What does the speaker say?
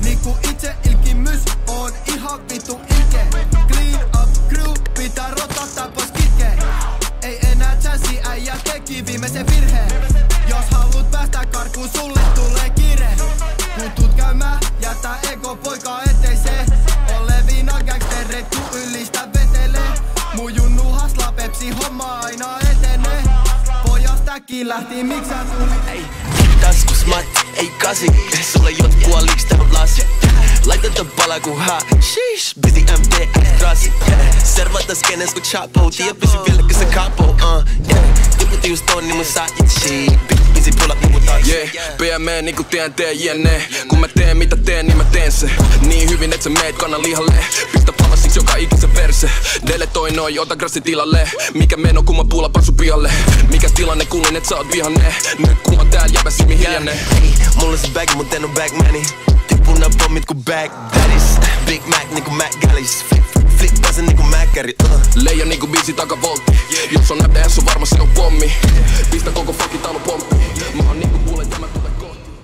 Niinku itse ilkimys, on ihan vittu ilke. Clean up crew, pitää rotottaa pois kitke. Ei enää chanssi, äijä teki viimeisen virheen. Jos haluut päästä karkuun, sulle tulee kiire. Kun tuut käymään, jätä ego poika eteiseen. Olevina gangstereet, tuu ylistä vetelee. Mun junnu hasla pepsi, homma aina etenee. Pojas täkki lähti, miks sä tulit? Ei, taskus matti, ei kasi. Sulle jotkua liiks tää lasi. Laiteta pala ku haa. Sheesh, busy MD, rasi. Servata skenes ku chapo. Tiedä pysy vielä kun se capo. Tiputi just on, niin mun saa itse. Busy pull up, niin mun taksi. PME niinku TNT jenne. Kun mä teen mitä teen, niin mä teen se. Niin hyvin et sä meet kannan lihalle. Pistä palasiksi joka ikisen perse. Deletoi noi, ota grassi tilalle. Mikä meno kun mä puulan passu pihalle. Mikä tilanne kuulin et sä oot vihanne. Nyt kun mä tääl jäbä simi hiljanne. Mulla se bag, mut en oo bag money. Tippuna pommit ku bag daddies. Big Mac niinku Mac Gallis. Flip pääsen niinku Mäkkäri. Leija niinku biisi takavoltti. Jos on näpä, on varma se on pommi. Pistä koko fucking talo pomppi.